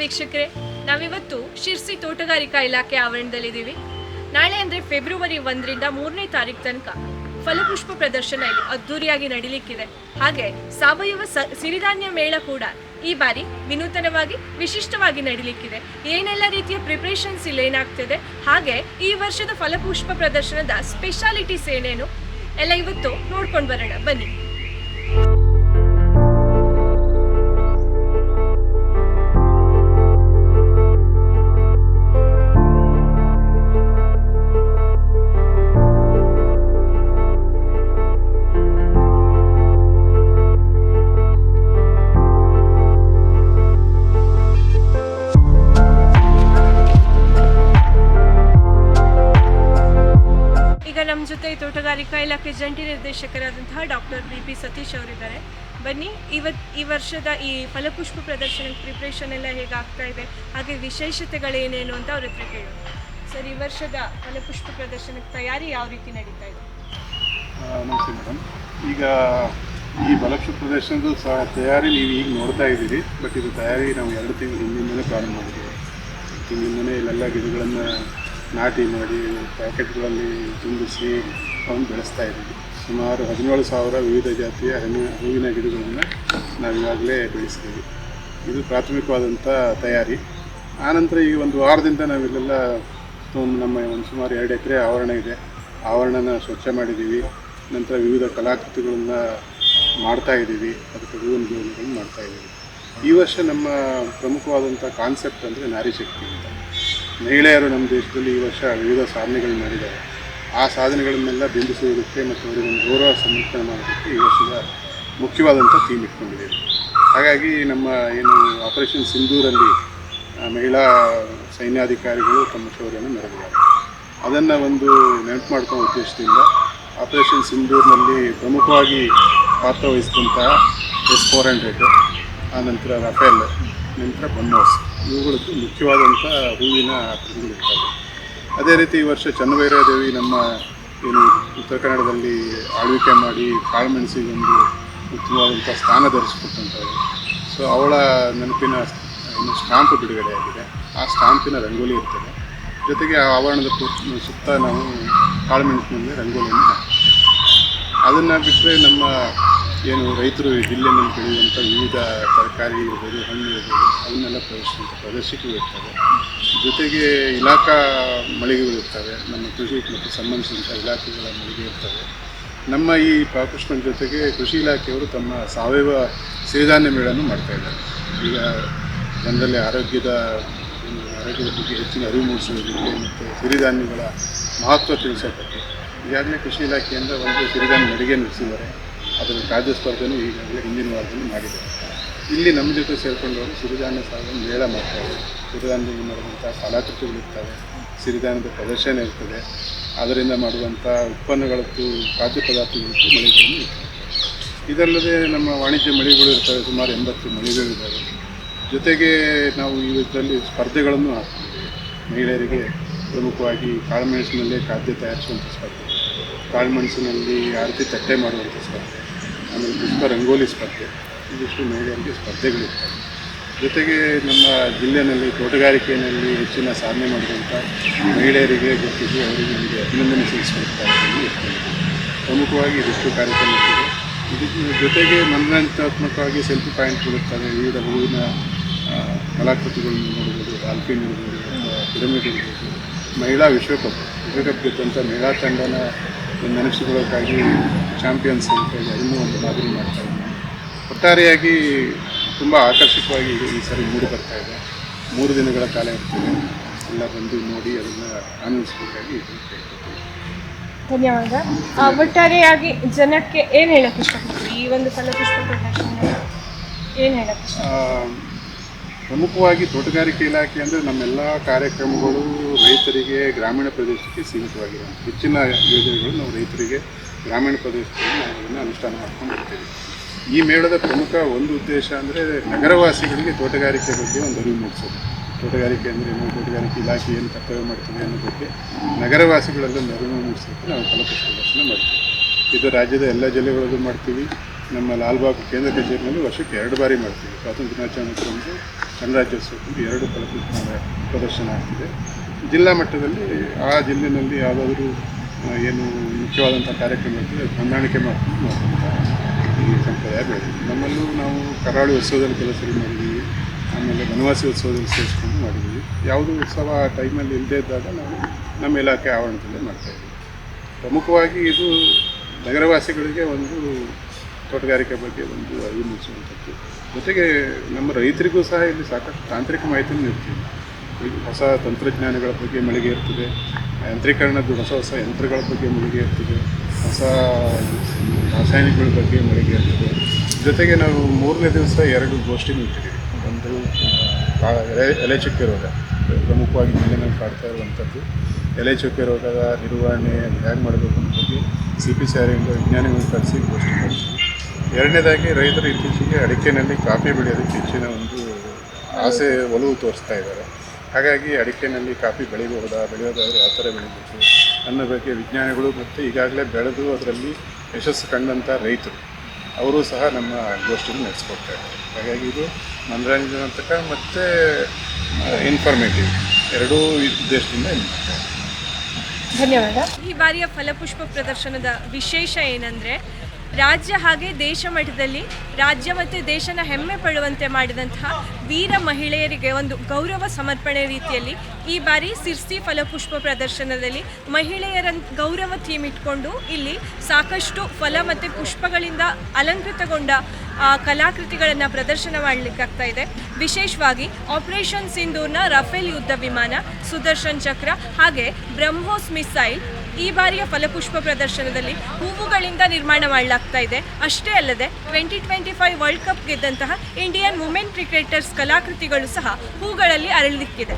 ವೀಕ್ಷಕರೇ, ನಾವಿವತ್ತು ಶಿರ್ಸಿ ತೋಟಗಾರಿಕಾ ಇಲಾಖೆ ಆವರಣದಲ್ಲಿದ್ದೀವಿ. ನಾಳೆ ಅಂದರೆ ಫೆಬ್ರವರಿ 1ರಿಂದ 3ನೇ ತಾರೀಕು ತನಕ ಫಲಪುಷ್ಪ ಪ್ರದರ್ಶನ ಇಲ್ಲಿ ಅದ್ದೂರಿಯಾಗಿ ನಡೀಲಿಕ್ಕಿದೆ. ಹಾಗೆ ಸಾವಯವ ಸಿರಿಧಾನ್ಯ ಮೇಳ ಕೂಡ ಈ ಬಾರಿ ವಿನೂತನವಾಗಿ ವಿಶಿಷ್ಟವಾಗಿ ನಡೀಲಿಕ್ಕಿದೆ. ಏನೆಲ್ಲ ರೀತಿಯ ಪ್ರಿಪ್ರೇಷನ್ಸ್ ಇಲ್ಲಿ ಏನಾಗ್ತಿದೆ, ಹಾಗೆ ಈ ವರ್ಷದ ಫಲಪುಷ್ಪ ಪ್ರದರ್ಶನದ ಸ್ಪೆಷಾಲಿಟೀಸ್ ಏನೇನು ಎಲ್ಲ ಇವತ್ತು ನೋಡ್ಕೊಂಡು ಬರೋಣ ಬನ್ನಿ. ನಮ್ಮ ಜೊತೆ ತೋಟಗಾರಿಕಾ ಇಲಾಖೆ ಜಂಟಿ ನಿರ್ದೇಶಕರಾದಂತಹ ಡಾಕ್ಟರ್ ಬಿ.ಪಿ. ಸತೀಶ್ ಅವರಿದ್ದಾರೆ. ಬನ್ನಿ, ಈ ವರ್ಷದ ಈ ಫಲಪುಷ್ಪ ಪ್ರದರ್ಶನಕ್ಕೆ ಪ್ರಿಪ್ರೇಷನ್ ಎಲ್ಲ ಹೇಗಾಗ್ತಾ ಇದೆ, ಹಾಗೆ ವಿಶೇಷತೆಗಳೇನೇನು ಅಂತ ಅವ್ರ ಹತ್ರ ಕೇಳೋಣ. ಸರ್, ಈ ವರ್ಷದ ಫಲಪುಷ್ಪ ಪ್ರದರ್ಶನಕ್ಕೆ ತಯಾರಿ ಯಾವ ರೀತಿ ನಡೀತಾ ಇದೆ? ನಮಸ್ತೆ ಮೇಡಮ್. ಈಗ ಈ ಫಲಪುಷ್ಪ ಪ್ರದರ್ಶನದ ತಯಾರಿ ನೀವು ಈಗ ನೋಡ್ತಾ ಇದ್ದೀರಿ. ಬಟ್ ಇದು ತಯಾರಿ ನಾವು 2 ತಿಂಗಳ ಹಿಂದಿನಿಂದಲೇ ಪ್ರಾರಂಭ ಮಾಡಿದ್ದೀವಿ. ತಿಂಗಳಿಂದಲೇ ಇಲ್ಲೆಲ್ಲ ಗಿಡಗಳನ್ನು ನಾಟಿ ಮಾಡಿ ಪ್ಯಾಕೆಟ್ಗಳಲ್ಲಿ ತುಂಬಿಸಿ ಅವನ್ನು ಬೆಳೆಸ್ತಾ ಇದ್ದೀವಿ. ಸುಮಾರು 17,000 ವಿವಿಧ ಜಾತಿಯ ಹೂವಿನ ಗಿಡಗಳನ್ನು ನಾವು ಈಗಾಗಲೇ ಬೆಳೆಸ್ತೀವಿ. ಇದು ಪ್ರಾಥಮಿಕವಾದಂಥ ತಯಾರಿ. ಆನಂತರ ಈಗ 1 ವಾರದಿಂದ ನಾವಿಲ್ಲೆಲ್ಲ ನಮ್ಮ ಸುಮಾರು 2 ಎಕರೆ ಆವರಣ ಇದೆ. ಆವರಣನ ಸ್ವಚ್ಛ ಮಾಡಿದ್ದೀವಿ. ನಂತರ ವಿವಿಧ ಕಲಾಕೃತಿಗಳನ್ನು ಮಾಡ್ತಾಯಿದ್ದೀವಿ. ಅದಕ್ಕೆ ಹೂವಿನ ಗಿಡಗಳನ್ನು ಮಾಡ್ತಾಯಿದ್ದೀವಿ. ಈ ವರ್ಷ ನಮ್ಮ ಪ್ರಮುಖವಾದಂಥ ಕಾನ್ಸೆಪ್ಟ್ ಅಂದರೆ ನಾರಿ ಶಕ್ತಿ ಅಂತ. ಮಹಿಳೆಯರು ನಮ್ಮ ದೇಶದಲ್ಲಿ ಈ ವರ್ಷ ವಿವಿಧ ಸಾಧನೆಗಳು ಮಾಡಿದ್ದಾರೆ. ಆ ಸಾಧನೆಗಳನ್ನೆಲ್ಲ ಬಿಂಬಿಸುವುದಕ್ಕೆ ಮತ್ತು ಅವರಿಗೆ ಒಂದು ಗೌರವ ಸಮರ್ಪಣೆ ಮಾಡೋದಕ್ಕೆ ಈ ವರ್ಷದ ಮುಖ್ಯವಾದಂಥ ಥೀಮ್ ಇಟ್ಕೊಂಡಿದ್ದೇವೆ. ಹಾಗಾಗಿ ನಮ್ಮ ಏನು ಆಪರೇಷನ್ ಸಿಂಧೂರಲ್ಲಿ ಮಹಿಳಾ ಸೈನ್ಯಾಧಿಕಾರಿಗಳು ತಮ್ಮ ಶೌರ್ಯವನ್ನು ಮೆರೆದಿದ್ದಾರೆ. ಅದನ್ನು ಒಂದು ನೆನಪು ಮಾಡ್ಕೊಳ್ಳೋ ಉದ್ದೇಶದಿಂದ ಆಪರೇಷನ್ ಸಿಂಧೂರಿನಲ್ಲಿ ಪ್ರಮುಖವಾಗಿ ಪಾತ್ರವಹಿಸಿದಂತಹ S-400, ಆನಂತರ ರಫೇಲ್, ನಂತರ ಬ್ರಹ್ಮೋಸ್, ಇವುಗಳದ್ದು ಮುಖ್ಯವಾದಂಥ ಹೂವಿನ ಪ್ರತಿಗಳಿರ್ತವೆ. ಅದೇ ರೀತಿ ಈ ವರ್ಷ ಚನ್ನಭೈರದೇವಿ ನಮ್ಮ ಏನು ಉತ್ತರ ಕನ್ನಡದಲ್ಲಿ ಆಳ್ವಿಕೆ ಮಾಡಿ ಕಾಳುಮೆಣಸಿಗೆ ಒಂದು ಉತ್ತಮವಾದಂಥ ಸ್ಥಾನ ಧರಿಸಿಕೊಟ್ಟಂಥದ್ದು. ಸೊ ಅವಳ ನೆನಪಿನ ಏನು ಸ್ಟಾಂಪ್ ಬಿಡುಗಡೆಯಾಗಿದೆ. ಆ ಸ್ಟಾಂಪಿನ ರಂಗೋಲಿ ಇರ್ತದೆ. ಜೊತೆಗೆ ಆ ಆವರಣದ ಸುತ್ತ ನಾವು ಕಾಳುಮೆಣಸಿನಲ್ಲಿ ರಂಗೋಲಿಯನ್ನು ಹಾಕ್ತೀವಿ. ಅದನ್ನು ಬಿಟ್ಟರೆ ನಮ್ಮ ಏನು ರೈತರು ಜಿಲ್ಲೆಯಲ್ಲಿ ಬೆಳೆಯುವಂಥ ವಿವಿಧ ತರಕಾರಿ ಇರ್ಬೋದು, ಹಣ್ಣು ಇರ್ಬೋದು, ಅವನ್ನೆಲ್ಲ ಪ್ರದರ್ಶಿಕಗಳು ಇರ್ತವೆ. ಜೊತೆಗೆ ಇಲಾಖಾ ಮಳಿಗೆಗಳಿರ್ತವೆ. ನಮ್ಮ ಕೃಷಿ ಮತ್ತು ಸಂಬಂಧಿಸಿದಂಥ ಇಲಾಖೆಗಳ ಮಳಿಗೆ ಇರ್ತವೆ. ನಮ್ಮ ಈ ಫಲಪುಷ್ಪನ ಜೊತೆಗೆ ಕೃಷಿ ಇಲಾಖೆಯವರು ತಮ್ಮ ಸಾವಯವ ಸಿರಿಧಾನ್ಯ ಮೇಳನ್ನು ಮಾಡ್ತಾಯಿದ್ದಾರೆ. ಈಗ ಜನರಲ್ಲಿ ಆರೋಗ್ಯದ ಬಗ್ಗೆ ಹೆಚ್ಚಿನ ಅರಿವು ಮೂಡಿಸೋದಕ್ಕೆ ಮತ್ತು ಸಿರಿಧಾನ್ಯಗಳ ಮಹತ್ವ ತಿಳಿಸೋದಕ್ಕೆ ಈಗಾಗಲೇ ಕೃಷಿ ಇಲಾಖೆಯಿಂದ ಒಂದು ಸಿರಿಧಾನ್ಯ ನಡಿಗೆ ನಡೆಸಿದ್ದಾರೆ. ಅದರ ರಾಜ್ಯ ಸ್ಪರ್ಧೆಯೂ ಈಗಾಗಲೇ ಹಿಂದಿನ ವಾರದಲ್ಲಿ ಮಾಡಿದ್ದಾರೆ. ಇಲ್ಲಿ ನಮ್ಮ ಜೊತೆ ಸೇರಿಕೊಂಡವರು ಸಿರಿಧಾನ್ಯ ಸಾಧನೆ ಮೇಳ ಮಾಡ್ತಾರೆ. ಸಿರಿಧಾನ್ಯದಲ್ಲಿ ಮಾಡುವಂಥ ಕಲಾಕೃತಿಗಳಿರ್ತವೆ, ಸಿರಿಧಾನ್ಯದ ಪ್ರದರ್ಶನ ಇರ್ತದೆ, ಅದರಿಂದ ಮಾಡುವಂಥ ಉತ್ಪನ್ನಗಳದ್ದು ಖಾದ್ಯ ಪದಾರ್ಥಗಳದ್ದು ಮಳಿಗೆಗಳನ್ನು ಇರ್ತವೆ. ಇದಲ್ಲದೆ ನಮ್ಮ ವಾಣಿಜ್ಯ ಮಳಿಗೆಗಳು ಇರ್ತವೆ. ಸುಮಾರು 80 ಮಳಿಗೆಗಳಿದ್ದಾವೆ. ಜೊತೆಗೆ ನಾವು ಇದರಲ್ಲಿ ಸ್ಪರ್ಧೆಗಳನ್ನು ಹಾಕ್ತೀವಿ. ಮಹಿಳೆಯರಿಗೆ ಪ್ರಮುಖವಾಗಿ ಕಾಳುಮೆಣಸಿನಲ್ಲೇ ಖಾದ್ಯ ತಯಾರಿಸುವಂಥ ಸ್ಪರ್ಧೆ, ಕಾಳುಮೆಣಸಿನಲ್ಲಿ ಆರತಿ ತಟ್ಟೆ ಮಾಡುವಂಥ ಸ್ಪರ್ಧೆ, ಆಮೇಲೆ ಪುಷ್ಪ ರಂಗೋಲಿ ಸ್ಪರ್ಧೆ, ಇದಿಷ್ಟು ಮಹಿಳೆಯರಿಗೆ ಸ್ಪರ್ಧೆಗಳಿರ್ತವೆ. ಜೊತೆಗೆ ನಮ್ಮ ಜಿಲ್ಲೆಯಲ್ಲಿ ತೋಟಗಾರಿಕೆಯಲ್ಲಿ ಹೆಚ್ಚಿನ ಸಾಧನೆ ಮಾಡಿದಂಥ ಮಹಿಳೆಯರಿಗೆ ಗುರುತಿಸಿ ಅವರಿಗೆ ಅಭಿನಂದನೆ ಸಲ್ಲಿಸುವಂಥ ಪ್ರಮುಖವಾಗಿ ಇದಿಷ್ಟು ಕಾರ್ಯಕ್ರಮ ಇರ್ತದೆ. ಇದಕ್ಕೆ ಜೊತೆಗೆ ಮನರಂಜನಾತ್ಮಕವಾಗಿ ಸೆಲ್ಫಿ ಪಾಯಿಂಟ್ಗಳಿರ್ತವೆ. ವಿವಿಧ ಹೂವಿನ ಕಲಾಕೃತಿಗಳನ್ನು ನೋಡ್ಬೋದು, ಆಲ್ಪಿನ್ ಇರ್ಬೋದು, ಪಿರಮಿಡ್ ಇರ್ಬೋದು, ಮಹಿಳಾ ವಿಶ್ವಕಪ್ ಗೆದ್ದಂಥ ಮಹಿಳಾ ತಂಡನ ನೆನಪಿಸಿಕೊಳ್ಳೋಕ್ಕಾಗಿ ಚಾಂಪಿಯನ್ಸ್ ಅಂತ ಹೇಳಿ ಅದನ್ನು ಒಂದು ಮಾದರಿ ಮಾಡ್ತಾಯಿದ್ದೆ. ಒಟ್ಟಾರೆಯಾಗಿ ತುಂಬ ಆಕರ್ಷಕವಾಗಿ ಈ ಸರಿ ಮೂಡಿ ಬರ್ತಾಯಿದೆ. 3 ದಿನಗಳ ಕಾಲ ಇರ್ತದೆ. ಎಲ್ಲ ಬಂದು ನೋಡಿ ಅದನ್ನು ಆನಂದಿಸಬೇಕಾಗಿ ಧನ್ಯವಾದ. ಒಟ್ಟಾರೆಯಾಗಿ ಜನಕ್ಕೆ ಏನು ಹೇಳಕ್ಕೆ ಇಷ್ಟಪಡ್ತೀವಿ? ಈ ಒಂದು ಫಲಪುಷ್ಪ ಪ್ರದರ್ಶನ ಏನು ಹೇಳಕ್ಕೆ ಇಷ್ಟ? ಪ್ರಮುಖವಾಗಿ ತೋಟಗಾರಿಕೆ ಇಲಾಖೆ ಅಂದರೆ ನಮ್ಮೆಲ್ಲ ಕಾರ್ಯಕ್ರಮಗಳು ರೈತರಿಗೆ ಗ್ರಾಮೀಣ ಪ್ರದೇಶಕ್ಕೆ ಸೀಮಿತವಾಗಿವೆ. ಹೆಚ್ಚಿನ ಯೋಜನೆಗಳು ನಾವು ರೈತರಿಗೆ ಗ್ರಾಮೀಣ ಪ್ರದೇಶದಲ್ಲಿ ನಾವು ಅದನ್ನು ಅನುಷ್ಠಾನ ಮಾಡ್ಕೊಂಡು ಬರ್ತೀವಿ. ಈ ಮೇಳದ ಪ್ರಮುಖ ಒಂದು ಉದ್ದೇಶ ಅಂದರೆ ನಗರವಾಸಿಗಳಿಗೆ ತೋಟಗಾರಿಕೆ ಬಗ್ಗೆ ಒಂದು ಅರಿವು ಮೂಡಿಸೋದು. ತೋಟಗಾರಿಕೆ ಅಂದರೆ ಏನು, ತೋಟಗಾರಿಕೆ ಇಲಾಖೆ ಏನು ಕರ್ತವ್ಯ ಮಾಡ್ತೀವಿ ಅನ್ನೋ ಬಗ್ಗೆ ನಗರವಾಸಿಗಳೆಲ್ಲ ಅರಿವು ಮೂಡಿಸೋಕ್ಕೆ ನಾವು ಫಲಪುಷ್ಪ ಪ್ರದರ್ಶನ ಮಾಡ್ತೀವಿ. ಇದು ರಾಜ್ಯದ ಎಲ್ಲ ಜಿಲ್ಲೆಗಳಲ್ಲೂ ಮಾಡ್ತೀವಿ. ನಮ್ಮ ಲಾಲ್ಬಾಗ್ ಕೇಂದ್ರ ಕಚೇರಿನಲ್ಲಿ ವರ್ಷಕ್ಕೆ 2 ಬಾರಿ ಮಾಡ್ತೀವಿ. ಸ್ವಾತಂತ್ರ್ಯ ದಿನಾಚರಣೆ ಒಂದು ಗಣರಾಜ್ಯೋತ್ಸವದಲ್ಲಿ 2 ಫಲಪುಷ್ಪ ಪ್ರದರ್ಶನ ಆಗ್ತಿದೆ. ಜಿಲ್ಲಾ ಮಟ್ಟದಲ್ಲಿ ಆ ಜಿಲ್ಲೆಯಲ್ಲಿ ಯಾವುದಾದ್ರೂ ಏನು ಮುಖ್ಯವಾದಂಥ ಕಾರ್ಯಕ್ರಮ ಇರ್ತದೆ ಹೊಂದಾಣಿಕೆ ಮಾಡುವಂಥ ಈ ಸಂಪ್ರದಾಯ ಬೆಳೆದಿದೆ. ನಮ್ಮಲ್ಲೂ ನಾವು ಕರಾವಳಿ ಉತ್ಸವದಲ್ಲಿ ಕೆಲಸ ಮಾಡಿದ್ದೀವಿ, ಆಮೇಲೆ ಬನವಾಸಿ ಉತ್ಸವದಲ್ಲಿ ಸೇರಿಸ್ಕೊಂಡು ಮಾಡಿದ್ದೀವಿ. ಯಾವುದೂ ಉತ್ಸವ ಆ ಟೈಮಲ್ಲಿ ಇಲ್ಲದೇ ಇದ್ದಾಗ ನಾವು ನಮ್ಮ ಇಲಾಖೆ ಆವರಣದಲ್ಲೇ ಮಾಡ್ತಾಯಿದ್ದೀವಿ. ಪ್ರಮುಖವಾಗಿ ಇದು ನಗರವಾಸಿಗಳಿಗೆ ಒಂದು ತೋಟಗಾರಿಕೆ ಬಗ್ಗೆ ಒಂದು ಅರಿವು ಮೂಡಿಸುವಂಥದ್ದು. ಜೊತೆಗೆ ನಮ್ಮ ರೈತರಿಗೂ ಸಹ ಇಲ್ಲಿ ಸಾಕಷ್ಟು ತಾಂತ್ರಿಕ ಮಾಹಿತಿಯನ್ನು ನೀಡ್ತೀವಿ. ಈಗ ಹೊಸ ತಂತ್ರಜ್ಞಾನಗಳ ಬಗ್ಗೆ ಮಳಿಗೆ ಇರ್ತದೆ, ಯಾಂತ್ರೀಕರಣದ ಹೊಸ ಯಂತ್ರಗಳ ಬಗ್ಗೆ ಮಳಿಗೆ ಇರ್ತದೆ, ಹೊಸ ರಾಸಾಯನಿಕಗಳ ಬಗ್ಗೆ ಮಳಿಗೆ ಇರ್ತದೆ. ಜೊತೆಗೆ ನಾವು 3ನೇ ದಿವಸ 2 ಗೋಷ್ಠಿ ಇಟ್ಟಿದ್ದೀವಿ. ಒಂದು ಎಲೆ ಚುಕ್ಕೆ ರೋಗ, ಪ್ರಮುಖವಾಗಿ ಜಿಲ್ಲೆನಲ್ಲಿ ಕಾಡ್ತಾ ಇರುವಂಥದ್ದು ಎಲೆ ಚುಕ್ಕೆ ರೋಗದ ನಿರ್ವಹಣೆ ಹೇಗೆ ಮಾಡಬೇಕು ಅನ್ನೋ ಬಗ್ಗೆ CPCRI ಇಂದ ವಿಜ್ಞಾನಿಗಳು ಕರೆಸಿ ಗೋಷ್ಠಿ ಮಾಡ್ತೀವಿ. 2ನೇದಾಗಿ ರೈತರು ಇತ್ತೀಚೆಗೆ ಅಡಿಕೆನಲ್ಲಿ ಕಾಫಿ ಬೆಳೆಯೋದಕ್ಕೆ ಹೆಚ್ಚಿನ ಒಂದು ಆಸೆ ಒಲವು ತೋರಿಸ್ತಾ ಇದ್ದಾರೆ. ಹಾಗಾಗಿ ಅಡಿಕೆನಲ್ಲಿ ಕಾಫಿ ಬೆಳೆಯೋದಾದರೆ ಯಾವ ಥರ ಬೆಳಿಬೇಕು ಅನ್ನೋ ಬಗ್ಗೆ ವಿಜ್ಞಾನಿಗಳು ಮತ್ತು ಈಗಾಗಲೇ ಬೆಳೆದು ಅದರಲ್ಲಿ ಯಶಸ್ಸು ಕಂಡಂಥ ರೈತರು ಅವರು ಸಹ ನಮ್ಮ ಗೋಷ್ಠಿಯನ್ನು ನಡೆಸ್ಕೊಡ್ತಾ ಇದ್ದಾರೆ. ಹಾಗಾಗಿ ಇದು ಮನರಂಜನಾತ್ಮಕ ಮತ್ತು ಇನ್ಫಾರ್ಮೇಟಿವ್ ಎರಡೂ ಉದ್ದೇಶದಿಂದ ಮಾಡ್ತಾರೆ. ಧನ್ಯವಾದ. ಈ ಬಾರಿಯ ಫಲಪುಷ್ಪ ಪ್ರದರ್ಶನದ ವಿಶೇಷ ಏನಂದರೆ ರಾಜ್ಯ ಹಾಗೆ ದೇಶ ಮಟ್ಟದಲ್ಲಿ ರಾಜ್ಯ ಮತ್ತು ದೇಶನ ಹೆಮ್ಮೆ ಪಡುವಂತೆ ಮಾಡಿದಂತಹ ವೀರ ಮಹಿಳೆಯರಿಗೆ ಒಂದು ಗೌರವ ಸಮರ್ಪಣೆ ರೀತಿಯಲ್ಲಿ ಈ ಬಾರಿ ಸಿರ್ಸಿ ಫಲಪುಷ್ಪ ಪ್ರದರ್ಶನದಲ್ಲಿ ಮಹಿಳೆಯರ ಗೌರವ ಥೀಮ್ ಇಟ್ಕೊಂಡು ಇಲ್ಲಿ ಸಾಕಷ್ಟು ಫಲ ಮತ್ತು ಪುಷ್ಪಗಳಿಂದ ಅಲಂಕೃತಗೊಂಡ ಕಲಾಕೃತಿಗಳನ್ನು ಪ್ರದರ್ಶನ ಮಾಡಲಿಕ್ಕಾಗ್ತಾ ಇದೆ. ವಿಶೇಷವಾಗಿ ಆಪರೇಷನ್ ಸಿಂಧೂರ್ನ ರಫೇಲ್ ಯುದ್ಧ ವಿಮಾನ, ಸುದರ್ಶನ್ ಚಕ್ರ ಹಾಗೆ ಬ್ರಹ್ಮೋಸ್ ಮಿಸೈಲ್ ಈ ಬಾರಿಯ ಫಲಪುಷ್ಪ ಪ್ರದರ್ಶನದಲ್ಲಿ ಹೂವುಗಳಿಂದ ನಿರ್ಮಾಣ ಮಾಡಲಾಗ್ತಾ ಇದೆ. ಅಷ್ಟೇ ಅಲ್ಲದೆ 2025 ವರ್ಲ್ಡ್ ಕಪ್ ಗೆದ್ದಂತಹ ಇಂಡಿಯನ್ ವುಮೆನ್ ಕ್ರಿಕೆಟರ್ಸ್ ಕಲಾಕೃತಿಗಳು ಸಹ ಹೂಗಳಲ್ಲಿ ಅರಳಲಿಕ್ಕಿದೆ.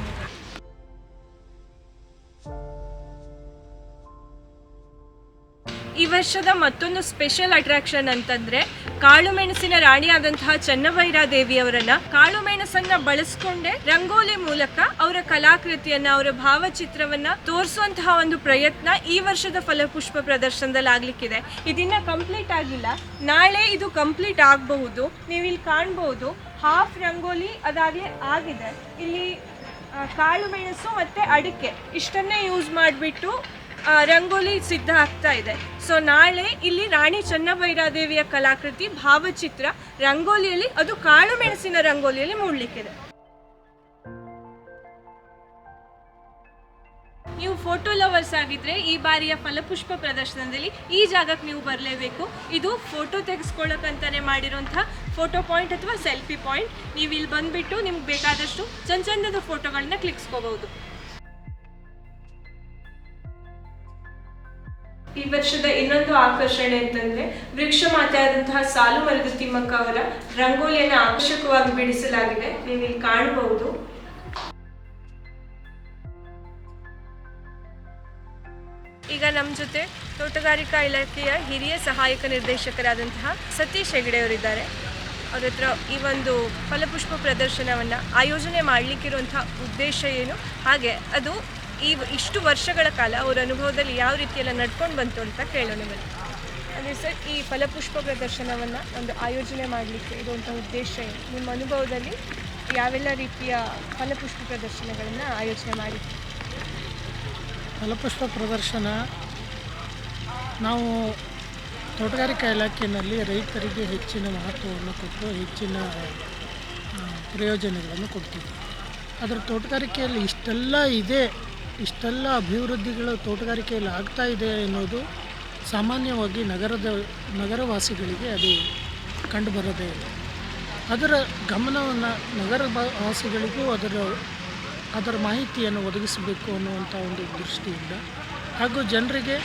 ಈ ವರ್ಷದ ಮತ್ತೊಂದು ಸ್ಪೆಷಲ್ ಅಟ್ರಾಕ್ಷನ್ ಅಂತಂದರೆ ಕಾಳುಮೆಣಸಿನ ರಾಣಿಯಾದಂತಹ ಚನ್ನಭೈರಾದೇವಿಯವರನ್ನು ಕಾಳುಮೆಣಸನ್ನು ಬಳಸ್ಕೊಂಡೇ ರಂಗೋಲಿ ಮೂಲಕ ಅವರ ಕಲಾಕೃತಿಯನ್ನು, ಅವರ ಭಾವಚಿತ್ರವನ್ನು ತೋರಿಸುವಂತಹ ಒಂದು ಪ್ರಯತ್ನ ಈ ವರ್ಷದ ಫಲಪುಷ್ಪ ಪ್ರದರ್ಶನದಲ್ಲಿ ಆಗಲಿಕ್ಕಿದೆ. ಇದನ್ನ ಕಂಪ್ಲೀಟ್ ಆಗಿಲ್ಲ, ನಾಳೆ ಇದು ಕಂಪ್ಲೀಟ್ ಆಗಬಹುದು. ನೀವು ಇಲ್ಲಿ ಕಾಣ್ಬೋದು ಹಾಫ್ ರಂಗೋಲಿ ಅದಾಗಲೇ ಆಗಿದೆ. ಇಲ್ಲಿ ಕಾಳುಮೆಣಸು ಮತ್ತು ಅಡಿಕೆ ಇಷ್ಟನ್ನೇ ಯೂಸ್ ಮಾಡಿಬಿಟ್ಟು ರಂಗೋಲಿ ಸಿದ್ಧ ಆಗ್ತಾ ಇದೆ. ಸೊ ನಾಳೆ ಇಲ್ಲಿ ರಾಣಿ ಚನ್ನಭೈರಾದೇವಿಯ ಕಲಾಕೃತಿ ಭಾವಚಿತ್ರ ರಂಗೋಲಿಯಲ್ಲಿ, ಅದು ಕಾಳು ಮೆಣಸಿನ ರಂಗೋಲಿಯಲ್ಲಿ ಮೂಡಲಿಕ್ಕಿದೆ. ನೀವು ಫೋಟೋ ಲವರ್ಸ್ ಆಗಿದ್ರೆ ಈ ಬಾರಿಯ ಫಲಪುಷ್ಪ ಪ್ರದರ್ಶನದಲ್ಲಿ ಈ ಜಾಗಕ್ಕೆ ನೀವು ಬರಲೇಬೇಕು. ಇದು ಫೋಟೋ ತೆಗೆಸ್ಕೊಳ್ಳೋಕ್ಕಂತಾನೆ ಮಾಡಿರುವಂತಹ ಫೋಟೋ ಪಾಯಿಂಟ್ ಅಥವಾ ಸೆಲ್ಫಿ ಪಾಯಿಂಟ್. ನೀವು ಇಲ್ಲಿ ಬಂದುಬಿಟ್ಟು ನಿಮ್ಗೆ ಬೇಕಾದಷ್ಟು ಚಂದದ ಫೋಟೋಗಳನ್ನ ಕ್ಲಿಕ್ಸ್ಕೋಬಹುದು. ಈ ವರ್ಷದ ಇನ್ನೊಂದು ಆಕರ್ಷಣೆ ಅಂತಂದ್ರೆ ವೃಕ್ಷ ಮಾತೆಯಾದಂತಹ ಸಾಲು ಮರದ ತಿಮ್ಮಕ್ಕ ಅವರ ರಂಗೋಲಿಯನ್ನು ಆಕರ್ಷಕವಾಗಿ ಬಿಡಿಸಲಾಗಿದೆ. ನೀವು ಇಲ್ಲಿ ಕಾಣಬಹುದು. ಈಗ ನಮ್ಮ ಜೊತೆ ತೋಟಗಾರಿಕಾ ಇಲಾಖೆಯ ಹಿರಿಯ ಸಹಾಯಕ ನಿರ್ದೇಶಕರಾದಂತಹ ಸತೀಶ್ ಹೆಗಡೆ ಅವರಿದ್ದಾರೆ. ಅವ್ರ ಹತ್ರ ಈ ಒಂದು ಫಲಪುಷ್ಪ ಪ್ರದರ್ಶನವನ್ನು ಆಯೋಜನೆ ಮಾಡಲಿಕ್ಕಿರುವಂತಹ ಉದ್ದೇಶ ಏನು, ಹಾಗೆ ಅದು ಇಷ್ಟು ವರ್ಷಗಳ ಕಾಲ ಅವರ ಅನುಭವದಲ್ಲಿ ಯಾವ ರೀತಿಯೆಲ್ಲ ನಡ್ಕೊಂಡು ಬಂತು ಅಂತ ಕೇಳೋಣ ಬನ್ನಿ. ಅಂದರೆ ಸರ್, ಈ ಫಲಪುಷ್ಪ ಪ್ರದರ್ಶನವನ್ನು ಒಂದು ಆಯೋಜನೆ ಮಾಡಲಿಕ್ಕೆ ಇರುವಂಥ ಉದ್ದೇಶ ಏನು? ನಿಮ್ಮ ಅನುಭವದಲ್ಲಿ ಯಾವೆಲ್ಲ ರೀತಿಯ ಫಲಪುಷ್ಪ ಪ್ರದರ್ಶನಗಳನ್ನು ಆಯೋಜನೆ ಮಾಡಿದ್ದೀವಿ? ಫಲಪುಷ್ಪ ಪ್ರದರ್ಶನ ನಾವು ತೋಟಗಾರಿಕಾ ಇಲಾಖೆಯಲ್ಲಿ ರೈತರಿಗೆ ಹೆಚ್ಚಿನ ಮಹತ್ವವನ್ನು ಕೊಟ್ಟು ಹೆಚ್ಚಿನ ಪ್ರಯೋಜನಗಳನ್ನು ಕೊಡ್ತೀವಿ. ಅದರ ತೋಟಗಾರಿಕೆಯಲ್ಲಿ ಇಷ್ಟೆಲ್ಲ ಅಭಿವೃದ್ಧಿಗಳು ತೋಟಗಾರಿಕೆಯಲ್ಲಿ ಆಗ್ತಾ ಇದೆ ಎನ್ನುವುದು ಸಾಮಾನ್ಯವಾಗಿ ನಗರವಾಸಿಗಳಿಗೆ ಅದು ಕಂಡುಬರೋದೇ ಇಲ್ಲ. ಅದರ ಗಮನವನ್ನು ನಗರವಾಸಿಗಳಿಗೂ ಅದರ ಮಾಹಿತಿಯನ್ನು ಒದಗಿಸಬೇಕು ಅನ್ನುವಂಥ ಒಂದು ದೃಷ್ಟಿಯಿಂದ ಹಾಗೂ ಜನರಿಗೆ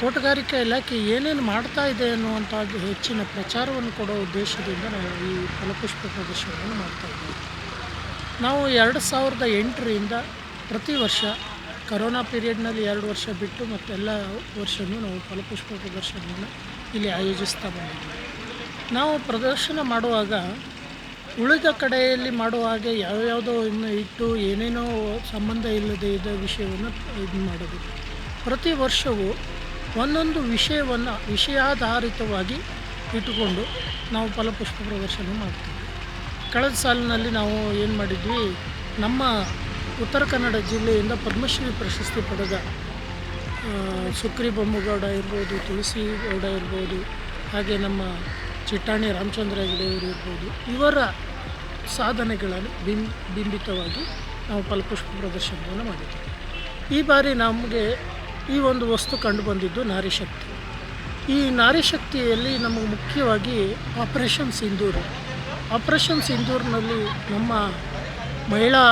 ತೋಟಗಾರಿಕಾ ಇಲಾಖೆ ಏನೇನು ಮಾಡ್ತಾ ಇದೆ ಅನ್ನುವಂಥದ್ದು ಹೆಚ್ಚಿನ ಪ್ರಚಾರವನ್ನು ಕೊಡೋ ಉದ್ದೇಶದಿಂದ ನಾವು ಈ ಫಲಪುಷ್ಪ ಪ್ರದರ್ಶನವನ್ನು ಮಾಡ್ತಾಯಿದ್ದೀವಿ. ನಾವು 2008ರಿಂದ ಪ್ರತಿ ವರ್ಷ ಕರೋನಾ ಪೀರಿಯಡ್ನಲ್ಲಿ 2 ವರ್ಷ ಬಿಟ್ಟು ಮತ್ತೆಲ್ಲ ವರ್ಷವೂ ನಾವು ಫಲಪುಷ್ಪ ಪ್ರದರ್ಶನವನ್ನು ಇಲ್ಲಿ ಆಯೋಜಿಸ್ತಾ ಬಂದಿದ್ದೀವಿ. ನಾವು ಪ್ರದರ್ಶನ ಮಾಡುವಾಗ ಉಳಿದ ಕಡೆಯಲ್ಲಿ ಮಾಡುವ ಹಾಗೆ ಯಾವುದೋ ಇನ್ನು ಇಟ್ಟು ಏನೇನೋ ಸಂಬಂಧ ಇಲ್ಲದೆ ಇದ್ದ ವಿಷಯವನ್ನು ಇದು ಮಾಡೋದು. ಪ್ರತಿ ವರ್ಷವೂ ಒಂದೊಂದು ವಿಷಯಾಧಾರಿತವಾಗಿ ಇಟ್ಟುಕೊಂಡು ನಾವು ಫಲಪುಷ್ಪ ಪ್ರದರ್ಶನ ಮಾಡ್ತೀವಿ. ಕಳೆದ ಸಾಲಿನಲ್ಲಿ ನಾವು ಏನು ಮಾಡಿದ್ವಿ, ನಮ್ಮ ಉತ್ತರ ಕನ್ನಡ ಜಿಲ್ಲೆಯಿಂದ ಪದ್ಮಶ್ರೀ ಪ್ರಶಸ್ತಿ ಪಡೆದ ಸುಕ್ರಿ ಬೊಮ್ಮಗೌಡ ಇರ್ಬೋದು, ತುಳಸಿ ಗೌಡ ಇರ್ಬೋದು, ಹಾಗೆ ನಮ್ಮ ಚಿಟ್ಟಾಣಿ ರಾಮಚಂದ್ರ ಹೆಗಡೆಯವರು ಇರ್ಬೋದು, ಇವರ ಸಾಧನೆಗಳನ್ನು ಬಿಂಬಿತವಾಗಿ ನಾವು ಫಲಪುಷ್ಪ ಪ್ರದರ್ಶನವನ್ನು ಮಾಡಿದ್ವಿ. ಈ ಬಾರಿ ನಮಗೆ ಈ ಒಂದು ವಸ್ತು ಕಂಡು ಬಂದಿದ್ದು ನಾರಿ ಶಕ್ತಿ. ಈ ನಾರಿ ಶಕ್ತಿಯಲ್ಲಿ ನಮಗೆ ಮುಖ್ಯವಾಗಿ ಆಪರೇಷನ್ ಸಿಂಧೂರ್ನಲ್ಲಿ ನಮ್ಮ ಮಹಿಳಾ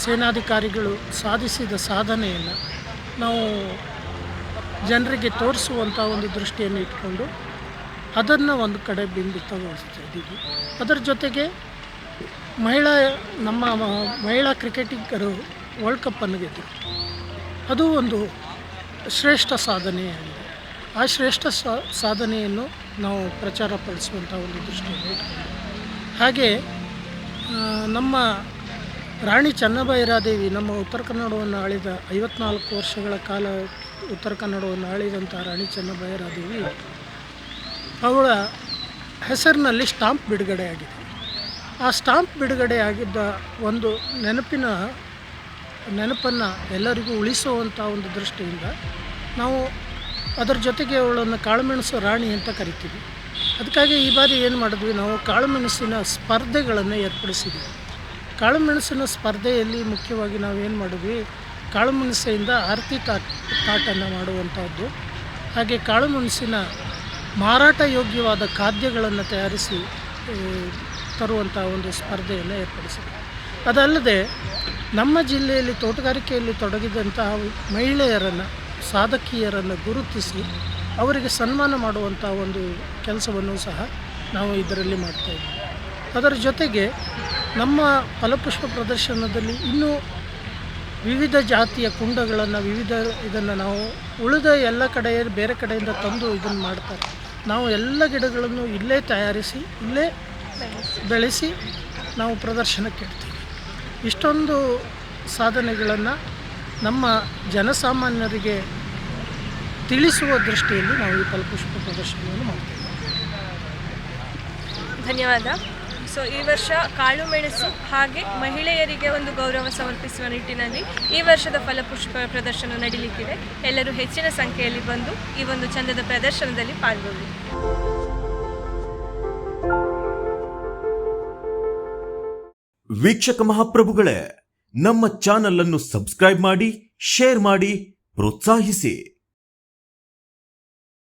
ಸೇನಾಧಿಕಾರಿಗಳು ಸಾಧಿಸಿದ ಸಾಧನೆಯನ್ನು ನಾವು ಜನರಿಗೆ ತೋರಿಸುವಂಥ ಒಂದು ದೃಷ್ಟಿಯನ್ನು ಇಟ್ಕೊಂಡು ಅದನ್ನು ಒಂದು ಕಡೆ ಬಿಂಬಿತಗೊಳಿಸ್ತಾ ಇದ್ದೀವಿ. ಅದರ ಜೊತೆಗೆ ನಮ್ಮ ಮಹಿಳಾ ಕ್ರಿಕೆಟಿಗರು ವರ್ಲ್ಡ್ ಕಪ್ಪನ್ನು ಗೆದ್ದರು. ಅದು ಒಂದು ಶ್ರೇಷ್ಠ ಸಾಧನೆಯಾಗಿದೆ. ಆ ಶ್ರೇಷ್ಠ ಸಾಧನೆಯನ್ನು ನಾವು ಪ್ರಚಾರ ಪಡಿಸುವಂಥ ಒಂದು ದೃಷ್ಟಿಯನ್ನು ಇಟ್ಕೊಂಡು, ಹಾಗೆ ನಮ್ಮ ರಾಣಿ ಚೆನ್ನಭೈರಾದೇವಿ ನಮ್ಮ ಉತ್ತರ ಕನ್ನಡವನ್ನು ಆಳಿದ 54 ವರ್ಷಗಳ ಕಾಲ ಉತ್ತರ ಕನ್ನಡವನ್ನು ಆಳಿದಂಥ ರಾಣಿ ಚೆನ್ನಭೈರಾದೇವಿ ಅವಳ ಹೆಸರಿನಲ್ಲಿ ಸ್ಟಾಂಪ್ ಬಿಡುಗಡೆಯಾಗಿದೆ. ಆ ಸ್ಟಾಂಪ್ ಬಿಡುಗಡೆಯಾಗಿದ್ದ ಒಂದು ನೆನಪನ್ನು ಎಲ್ಲರಿಗೂ ಉಳಿಸುವಂಥ ಒಂದು ದೃಷ್ಟಿಯಿಂದ ನಾವು ಅದರ ಜೊತೆಗೆ ಅವಳನ್ನು ಕಾಳುಮೆಣಸು ರಾಣಿ ಅಂತ ಕರಿತೀವಿ. ಅದಕ್ಕಾಗಿ ಈ ಬಾರಿ ಏನು ಮಾಡಿದ್ವಿ, ನಾವು ಕಾಳುಮೆಣಸಿನ ಸ್ಪರ್ಧೆಗಳನ್ನು ಏರ್ಪಡಿಸಿದ್ವಿ. ಕಾಳುಮೆಣಸಿನ ಸ್ಪರ್ಧೆಯಲ್ಲಿ ಮುಖ್ಯವಾಗಿ ನಾವೇನು ಮಾಡಿದ್ವಿ, ಕಾಳುಮೆಣಸಿನಿಂದ ಆರತಿ ತಾಟನ್ನು ಮಾಡುವಂಥದ್ದು, ಹಾಗೆ ಕಾಳುಮೆಣಸಿನ ಮಾರಾಟ ಯೋಗ್ಯವಾದ ಖಾದ್ಯಗಳನ್ನು ತಯಾರಿಸಿ ತರುವಂಥ ಒಂದು ಸ್ಪರ್ಧೆಯನ್ನು ಏರ್ಪಡಿಸಿದ್ವಿ. ಅದಲ್ಲದೆ ನಮ್ಮ ಜಿಲ್ಲೆಯಲ್ಲಿ ತೋಟಗಾರಿಕೆಯಲ್ಲಿ ತೊಡಗಿದಂತಹ ಮಹಿಳೆಯರನ್ನು, ಸಾಧಕಿಯರನ್ನು ಗುರುತಿಸಿ ಅವರಿಗೆ ಸನ್ಮಾನ ಮಾಡುವಂಥ ಒಂದು ಕೆಲಸವನ್ನು ಸಹ ನಾವು ಇದರಲ್ಲಿ ಮಾಡ್ತಾಯಿದ್ವಿ. ಅದರ ಜೊತೆಗೆ ನಮ್ಮ ಫಲಪುಷ್ಪ ಪ್ರದರ್ಶನದಲ್ಲಿ ಇನ್ನೂ ವಿವಿಧ ಜಾತಿಯ ಕುಂಡಗಳನ್ನು ಇದನ್ನು ನಾವು ಉಳಿದ ಎಲ್ಲ ಕಡೆ ಬೇರೆ ಕಡೆಯಿಂದ ತಂದು ಇದನ್ನು ಮಾಡ್ತಾರೆ. ನಾವು ಎಲ್ಲ ಗಿಡಗಳನ್ನು ಇಲ್ಲೇ ತಯಾರಿಸಿ ಇಲ್ಲೇ ಬೆಳೆಸಿ ನಾವು ಪ್ರದರ್ಶನಕ್ಕೆ ಇಡ್ತೀವಿ. ಇಷ್ಟೊಂದು ಸಾಧನೆಗಳನ್ನು ನಮ್ಮ ಜನಸಾಮಾನ್ಯರಿಗೆ ತಿಳಿಸುವ ದೃಷ್ಟಿಯಲ್ಲಿ ನಾವು ಈ ಫಲಪುಷ್ಪ ಪ್ರದರ್ಶನವನ್ನು ಮಾಡ್ತೀವಿ. ಧನ್ಯವಾದ. ಸೊ ಈ ವರ್ಷ ಕಾಳುಮೆಣಸು ಹಾಗೆ ಮಹಿಳೆಯರಿಗೆ ಒಂದು ಗೌರವ ಸಮರ್ಪಿಸುವ ನಿಟ್ಟಿನಲ್ಲಿ ಈ ವರ್ಷದ ಫಲಪುಷ್ಪ ಪ್ರದರ್ಶನ ನಡೀಲಿಕ್ಕಿದೆ. ಎಲ್ಲರೂ ಹೆಚ್ಚಿನ ಸಂಖ್ಯೆಯಲ್ಲಿ ಬಂದು ಈ ಒಂದು ಚಂದದ ಪ್ರದರ್ಶನದಲ್ಲಿ ಪಾಲ್ಗೊಳ್ಳಿ. ವೀಕ್ಷಕ ಮಹಾಪ್ರಭುಗಳೇ, ನಮ್ಮ ಚಾನಲ್ ಅನ್ನು ಸಬ್ಸ್ಕ್ರೈಬ್ ಮಾಡಿ, ಶೇರ್ ಮಾಡಿ, ಪ್ರೋತ್ಸಾಹಿಸಿ.